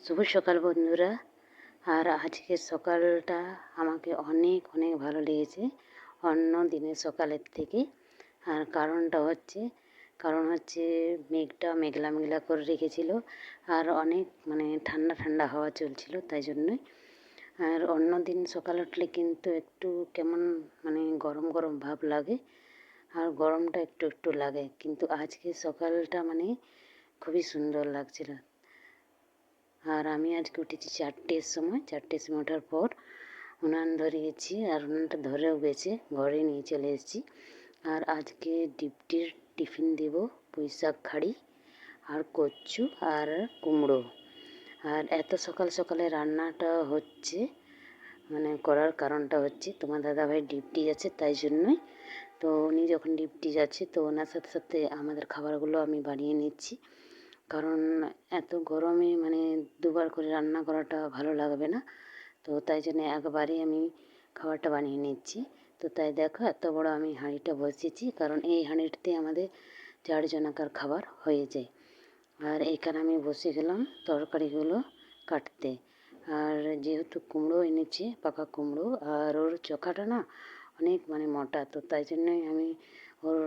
শুভ সকাল বন্ধুরা। আর আজকের সকালটা আমাকে অনেক অনেক ভালো লেগেছে অন্য দিনের সকালের থেকে। আর কারণ হচ্ছে মেঘটা মেঘলা মেঘলা করে রেখেছিল আর অনেক ঠান্ডা ঠান্ডা হাওয়া চলছিল, তাই জন্যই। আর অন্য দিন সকাল উঠলে কিন্তু একটু কেমন গরম গরম ভাব লাগে আর গরমটা একটু একটু লাগে, কিন্তু আজকে সকালটা খুবই সুন্দর লাগছিল। আর আমি আজকে উঠেছি 4টের সময় ওঠার পর উনান ধরিয়েছি আর উনানটা ধরেও গেছে, ঘরে নিয়ে চলে এসেছি। আর আজকে ডিপটির টিফিন দেব পুঁই শাক খাড়ি আর কচু আর কুমড়ো। আর এত সকাল সকালে রান্নাটা হচ্ছে করার কারণটা হচ্ছে তোমার দাদাভাই ডিউটি আছে, তাই জন্যই। তো উনি যখন ডিউটি যাচ্ছে তো ওনার সাথে সাথে আমাদের খাবারগুলো আমি বানিয়ে নিচ্ছি, কারণ এত গরমে দুবার করে রান্না করাটা ভালো লাগবে না। তো তাই জন্য একবারে আমি খাবারটা বানিয়ে নিচ্ছি। তো তাই দেখো এত বড় আমি হাঁড়িটা বসিয়েছি, কারণ এই হাঁড়িটাতে আমাদের 4 জনাকার খাবার হয়ে যায়। আর এইখানে আমি বসে গেলাম তরকারিগুলো কাটতে। আর যেহেতু কুমড়ো এনেছি, পাকা কুমড়ো, আর ওর চোখাটা না অনেক মোটা, তো তাই জন্যই আমি ওর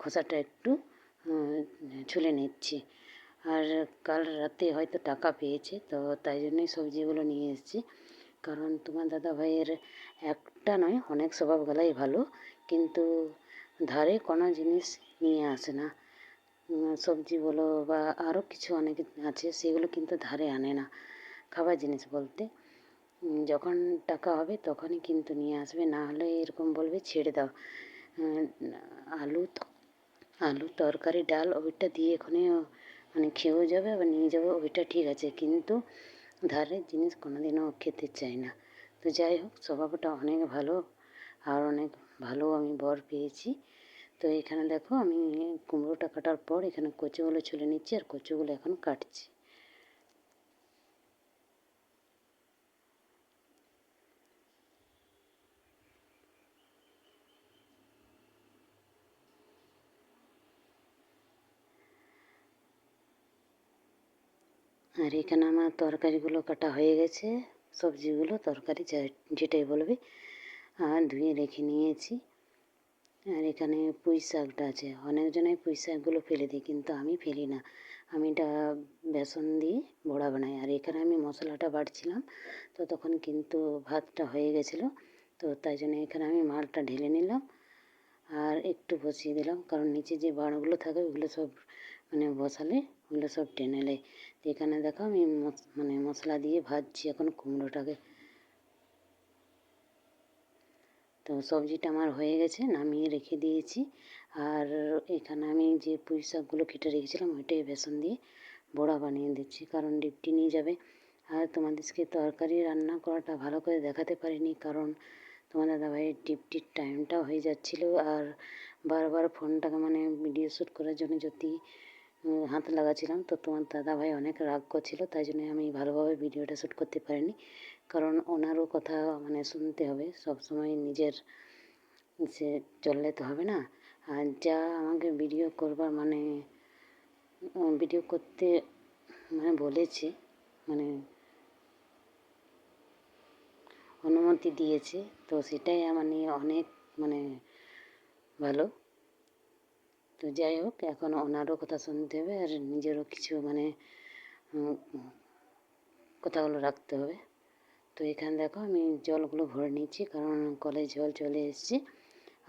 খোসাটা একটু ছুলে নিচ্ছি। আর কাল রাতে হয়তো টাকা পেয়েছে, তো তাই জন্যই সবজিগুলো নিয়ে এসেছি। কারণ তোমার দাদা ভাইয়ের একটা নয়, অনেক স্বভাবগুলাই ভালো, কিন্তু ধারে কোনো জিনিস নিয়ে আসে না। সবজি বলো বা আরও কিছু অনেক আছে, সেগুলো কিন্তু ধারে আনে না। খাবার জিনিস বলতে যখন টাকা হবে তখনই কিন্তু নিয়ে আসবে, না হলে এরকম বলবে ছেড়ে দাও। আলু আলু তরকারি ডাল ওইটা দিয়ে এখানে খেয়েও যাবে, আবার নিয়ে যাবে, ওইটা ঠিক আছে, কিন্তু ধারের জিনিস কোনোদিনও খেতে চায় না। তো যাই হোক, স্বভাবটা অনেক ভালো আর অনেক ভালো আমি বর পেয়েছি। তো এখানে দেখো আমি কুমড়োটা কাটার পর এখানে কচুগুলো ছুলে নিচ্ছি আর কচুগুলো এখন কাটছি। আর এখানে আমার তরকারিগুলো কাটা হয়ে গেছে, সবজিগুলো তরকারি যেটাই বলবে, আর ধুয়ে রেখে নিয়েছি। আর এখানে পুঁই শাকটা আছে, অনেকজনাই পুঁই শাকগুলো ফেলে দিই, কিন্তু আমি ফেলি না, আমি এটা বেসন দিয়ে বড়া বানাই। আর এখানে আমি মশলাটা বাটছিলাম, তো তখন কিন্তু ভাতটা হয়ে গেছিলো, তো তাই জন্য এখানে আমি মালটা ঢেলে নিলাম আর একটু বসিয়ে দিলাম, কারণ নিচে যে বাড়গুলো থাকে ওগুলো সব বসালে ওগুলো সব টেনে নেয়। তো এখানে দেখো আমি মশলা দিয়ে ভাজছি এখন কুমড়োটাকে। তো সবজিটা আমার হয়ে গেছে, নামিয়ে রেখে দিয়েছি। আর এখানে আমি যে পুঁই শাকগুলো কেটে রেখেছিলাম ওইটাই বেসন দিয়ে বড়া বানিয়ে দিচ্ছি, কারণ ডিপটি নিয়ে যাবে। আর তোমাদেরকে তরকারি রান্না করাটা ভালো করে দেখাতে পারিনি, কারণ তোমার দাদাভাইয়ের ডিপটির টাইমটাও হয়ে যাচ্ছিলো, আর বারবার ফোনটাকে ভিডিও শ্যুট করার জন্য যদি হাত লাগাচ্ছিলাম, তো তোমার দাদাভাই অনেক রাগ করছিলো, তাই জন্য আমি ভালোভাবে ভিডিওটা শ্যুট করতে পারিনি। কারণ ওনারও কথা শুনতে হবে, সব সময় নিজের সে চললে তো হবে না। আর যা আমাকে ভিডিও করবার ভিডিও করতে বলেছে, অনুমতি দিয়েছে, তো সেটাই আমার নিয়ে অনেক ভালো। তো যাই হোক, এখন ওনারও কথা শুনতে হবে আর নিজেরও কিছু কথাগুলো রাখতে হবে। তো এখানে দেখো আমি জলগুলো ভরে নিচ্ছি, কারণ কলে জল চলে এসেছে।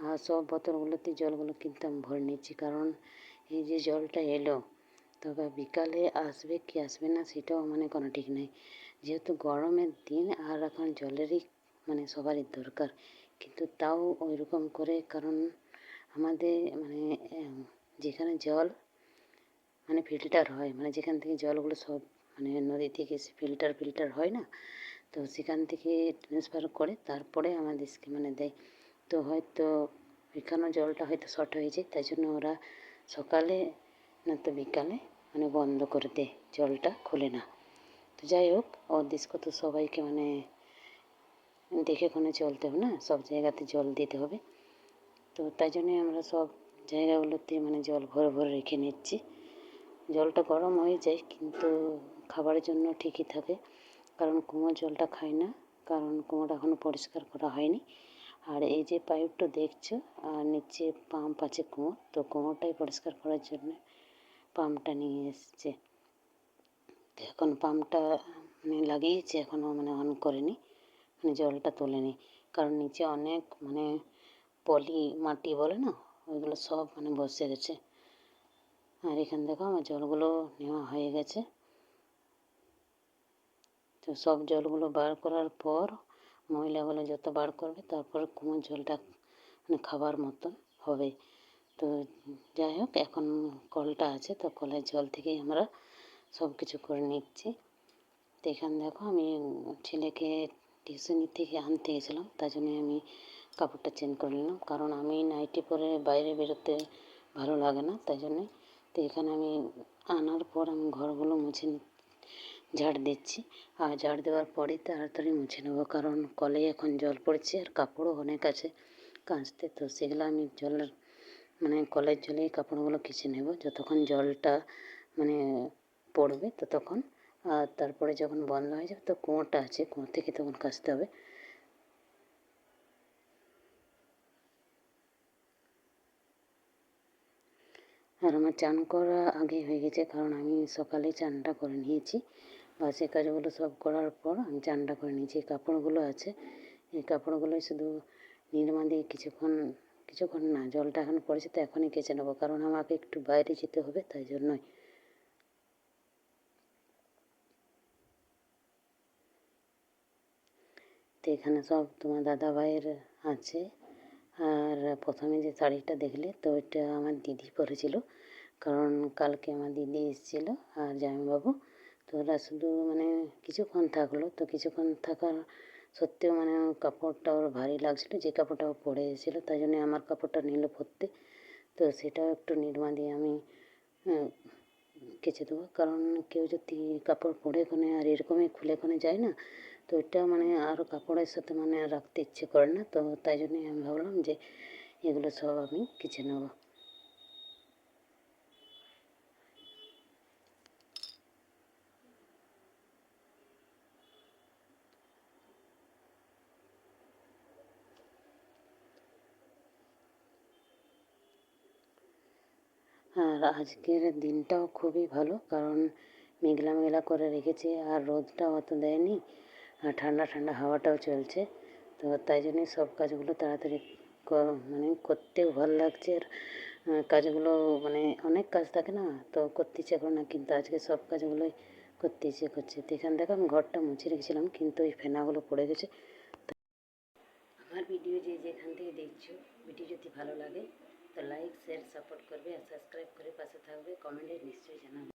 আর সব বোতলগুলোতে জলগুলো কিন্তু আমি ভরে নিচ্ছি, কারণ এই যে জলটা এলো, তবে বিকালে আসবে কি আসবে না সেটাও কোনো ঠিক নেই। যেহেতু গরমের দিন আর এখন জলেরই সবারই দরকার, কিন্তু তাও ওই রকম করে, কারণ আমাদের যেখানে জল ফিল্টার হয়, যেখান থেকে জলগুলো সব নদী থেকে ফিল্টার হয় না, তো সেখান থেকে ট্রান্সফার করে তারপরে আমাদেরকে দেয়। তো হয়তো এখানেও জলটা হয়তো শর্ট হয়ে যায়, তাই জন্য ওরা সকালে না তো বিকালে বন্ধ করে দেয়, জলটা খোলে না। তো যাই হোক, ওদেরকে তো সবাইকে দেখে শুনে চলতে হবে না, সব জায়গাতে জল দিতে হবে। তো তাই জন্যে আমরা সব জায়গাগুলোতে জল ভরে ভরে রেখে নিচ্ছি। জলটা গরম হয়ে যায়, কিন্তু খাবারের জন্য ঠিকই থাকে, কারণ কুয়োর জলটা খাই না, কারণ কুয়োটা এখনও পরিষ্কার করা হয়নি। আর এই যে পাইপটা দেখছো আর নিচে পাম্প আছে কুয়োর, তো কুয়োটাই পরিষ্কার করার জন্য পাম্পটা নিয়ে এসছে। তো এখন পাম্পটা মানে লাগিয়েছে, এখনও মানে অন করেনি, মানে জলটা তোলেনি, কারণ নিচে অনেক মানে পলি মাটি বলে না, ওইগুলো সব মানে বসে গেছে। আর এখানে দেখো আমার জলগুলো নেওয়া হয়ে গেছে। তো সব জলগুলো বার করার পর ময়লাগুলো যত বার করবে তারপর কুয়োর জলটা মানে খাবার মতন হবে। তো যাই হোক, এখন কলটা আছে, তো কলের জল থেকেই আমরা সব কিছু করে নিচ্ছি। তো এখানে দেখো আমি ছেলেকে টিউশনি থেকে আনতে গেছিলাম, তাই জন্য আমি কাপড়টা চেঞ্জ করে নিলাম, কারণ আমি নাইটি পরে বাইরে বেরোতে ভালো লাগে না, তাই জন্যে। তো এখানে আমি আনার পর আমি ঘরগুলো মুছে ঝাড় দিচ্ছি, আর ঝাড় দেওয়ার পরেই তাড়াতাড়ি মুছে নেবো, কারণ কলে এখন জল পড়ছে আর কাপড়ও অনেক আছে কাচতে। তো সেগুলো আমি জলের মানে কলের জলেই কাপড়গুলো কেচে নেব যতক্ষণ জলটা মানে পড়বে ততক্ষণ। আর তারপরে যখন বন্ধ হয়ে যাবে তো কুয়োটা আছে, কুয়ো থেকে তখন কাচতে হবে। আর আমার চান করা আগে হয়ে গেছে, কারণ আমি সকালে চানটা করে নিয়েছি। বাসি কাজগুলো সব করার পর আমি চানটা করে নিয়েছি। এই কাপড়গুলো আছে, এই কাপড়গুলোই শুধু নির্মা দিয়ে কিছুক্ষণ না, জলটা এখন পড়েছে তো এখনই কেচে নেবো, কারণ আমাকে একটু বাইরে যেতে হবে, তাই জন্যই। তো এখানে সব তোমার দাদাভাইয়ের আছে। আর প্রথমে যে শাড়িটা দেখলে তো ওইটা আমার দিদি পরেছিল, কারণ কালকে আমার দিদি এসেছিলো আর জামাইবাবু। তো ওরা শুধু মানে কিছুক্ষণ থাকলো, তো কিছুক্ষণ থাকার সত্ত্বেও মানে কাপড়টা ওর ভারী লাগছিলো, যে কাপড়টা ও পরে এসেছিলো, তাই জন্য আমার কাপড়টা নিল পরতে। তো সেটাও একটু নির্মা দিয়ে আমি কেচে দেবো, কারণ কেউ যদি কাপড় পরে কোনে আর এরকমই খুলে কোনে যায় না, তো এটা মানে আরও কাপড়ের সাথে মানে রাখতে ইচ্ছে করে না, তো তাই জন্যই আমি ভাবলাম যে এগুলো সব আমি কেচে নেবো। আর আজকের দিনটাও খুবই ভালো, কারণ মেঘলা মেঘলা করে রেখেছে আর রোদটাও অত দেয়নি, আর ঠান্ডা ঠান্ডা হাওয়াটাও চলছে। তো তাই জন্যই সব কাজগুলো তাড়াতাড়ি মানে করতেও ভালো লাগছে। আর কাজগুলো মানে অনেক কাজ থাকে না, তো করতে ইচ্ছে করে না, কিন্তু আজকে সব কাজগুলোই করতে ইচ্ছে করছে। তো এখানে দেখো আমি ঘরটা মুছে রেখেছিলাম, কিন্তু এই ফেনাগুলো পড়ে গেছে। আমার ভিডিও যে যেখান থেকে দেখছো, ভিডিও যদি ভালো লাগে তো লাইক শেয়ার সাপোর্ট করবে, আর সাবস্ক্রাইব করে পাশে থাকবে, কমেন্টে নিশ্চয়ই জানাবে।